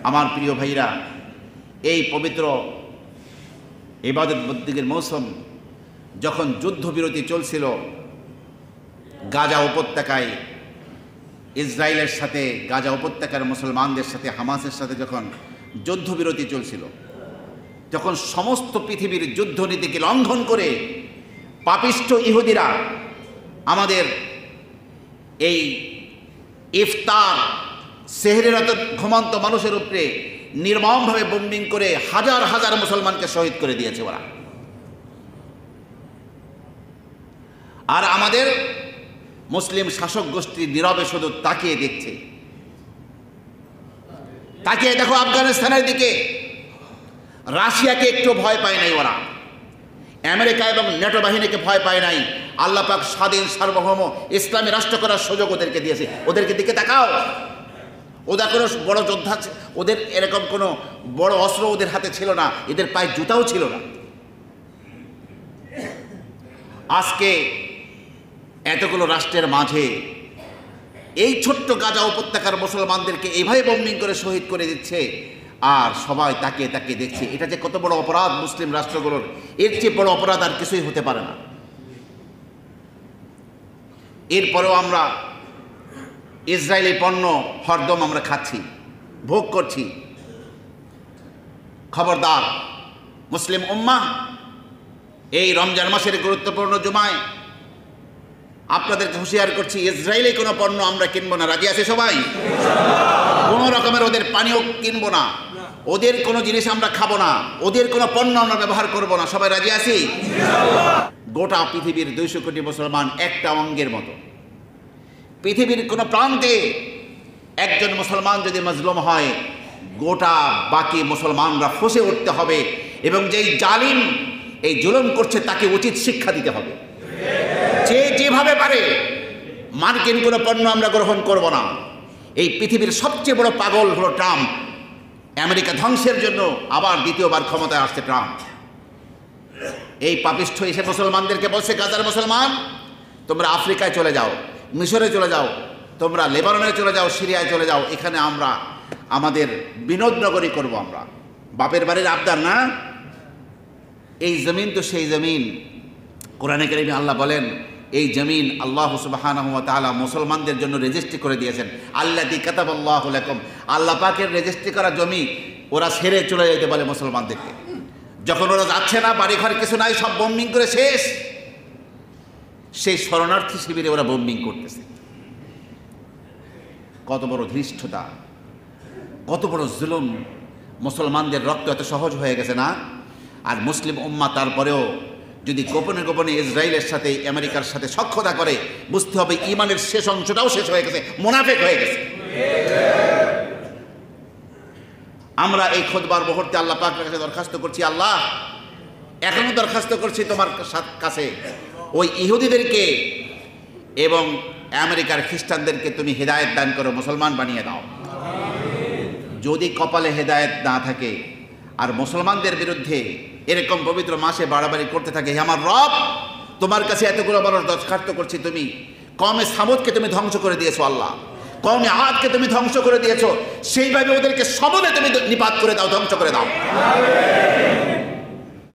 আমার প্রিয় ভাইরা, এই পবিত্র ইবাদত বন্দেগীর মৌসুম যখন যুদ্ধবিরতি চলছিল গাজা উপত্যকায়, ইসরায়েলের সাথে গাজা উপত্যকার মুসলমানদের সাথে হামাসের সাথে যখন যুদ্ধবিরতি চলছিল, যখন সমস্ত পৃথিবীর যুদ্ধনীতিকে লঙ্ঘন করে পাপিষ্ঠ ইহুদিরা আমাদের এই ইফতার সেহরিরত ঘুমন্ত মানুষের উপরে নির্মমভাবে বোম্বিং করে হাজার হাজার মুসলমানকে শহীদ করে দিয়েছে ওরা। আর আমাদের মুসলিম শাসক গোষ্ঠী নীরবে শুধু তাকিয়ে দেখছে। তাকিয়ে দেখো আফগানিস্তানের দিকে, রাশিয়াকে একটু ভয় পায় নাই ওরা, আমেরিকা এবং নেটো বাহিনীকে ভয় পায় নাই। আল্লাহ পাক স্বাধীন সার্বভৌম ইসলামী রাষ্ট্র করার সুযোগ ওদেরকে দিয়েছে। ওদেরকে দিকে তাকাও, ওদের কোনো বড় যোদ্ধা, ওদের এরকম কোনো বড় অস্ত্র ওদের হাতে ছিল না, এদের পায়ে জুতাও ছিল না। আজকে এতগুলো রাষ্ট্রের মাঝে এই ছোট্ট গাজা উপত্যকার মুসলমানদেরকে এইভাবে বোম্বিং করে শহীদ করে দিচ্ছে, আর সবাই তাকিয়ে তাকিয়ে দেখছে। এটা যে কত বড় অপরাধ মুসলিম রাষ্ট্রগুলোর, এর চেয়ে বড় অপরাধ আর কিছুই হতে পারে না। এরপরেও আমরা ইসরায়েলি পণ্য হরদম আমরা খাচ্ছি, ভোগ করছি। খবরদার মুসলিম উম্মাহ, এই রমজান মাসের গুরুত্বপূর্ণ জুমায় আপনাদেরকে হুঁশিয়ার করছি, ইসরায়েলি কোনো পণ্য আমরা কিনবো না। রাজি আছে সবাই? কোনো রকমের ওদের পানীয় কিনবো না, ওদের কোনো জিনিস আমরা খাবো না, ওদের কোনো পণ্য আমরা ব্যবহার করবো না। সবাই রাজি আছি? গোটা পৃথিবীর 200 কোটি মুসলমান একটা অঙ্গের মতো। পৃথিবীর কোনো প্রান্তে একজন মুসলমান যদি মজলুম হয়, গোটা বাকি মুসলমানরা ফুঁসে উঠতে হবে, এবং যেই জালিম এই জুলুম করছে তাকে উচিত শিক্ষা দিতে হবে। যে যেভাবে পারে মার্কিন কোনো পণ্য আমরা গ্রহণ করব না। এই পৃথিবীর সবচেয়ে বড় পাগল হলো ট্রাম্প। আমেরিকা ধ্বংসের জন্য আবার দ্বিতীয়বার ক্ষমতায় আসছে ট্রাম্প। এই পাপিষ্ঠ এসে মুসলমানদেরকে বলছে, গাজার মুসলমান তোমরা আফ্রিকায় চলে যাও, মিশরে চলে যাও, তোমরা লেবাননে চলে যাও, সিরিয়ায় চলে যাও, এখানে আমরা আমাদের বিনোদনগরী করব। আমরা বাপের বাড়ির আবদার না। এই জমিন তো সেই জমিন। কোরআনে কারিমে আল্লাহ বলেন, এই জমিন আল্লাহ সুবহানাহু ওয়া তাআলা মুসলমানদের জন্য রেজিস্ট্রি করে দিয়েছেন। আল্লাযী কাতাবাল্লাহু লাকুম, আল্লাহ পাকের রেজিস্ট্রি করা জমি ওরা ছেড়ে চলে যেতে বলে মুসলমানদেরকে। যখন ওরা যাচ্ছে না, বাড়িঘর কিছু নাই, সব বোম্বিং করে শেষ, সেই শরণার্থী শিবিরে ওরা বোম্বিং করতেছে। কত বড় ধৃষ্টতা, কত বড় জুলুম! মুসলমানদের রক্ত এত সহজ হয়ে গেছে না? আর মুসলিম উম্মাহ তারপরেও যদি গোপনে গোপনে ইসরায়েলের সাথে আমেরিকার সাথে সখ্যতা করে, বুঝতে হবে ঈমানের শেষ অংশটাও শেষ হয়ে গেছে, মুনাফিক হয়ে গেছে। আমরা এই খুতবার মুহূর্তে আল্লাহ পাকের কাছে দরখাস্ত করছি, আল্লাহ এখনো দরখাস্ত করছি তোমার কাছে, ওই ইহুদিদেরকে এবং আমেরিকার খ্রিস্টানদেরকে তুমি হেদায়েত দান করো, মুসলমান বানিয়ে দাও। যদি কপালে হেদায়েত না থাকে আর মুসলমানদের বিরুদ্ধে এরকম পবিত্র মাসে বাড়াবাড়ি করতে থাকে, হে আমার রব, তোমার কাছে এতগুলো বড় দরখাস্ত করছি, তুমি কওমে সামুদকে তুমি ধ্বংস করে দিয়েছো, আল্লাহ কওমে আদকে তুমি ধ্বংস করে দিয়েছো, সেইভাবে ওদেরকে সবলে তুমি নিপাত করে দাও, ধ্বংস করে দাও।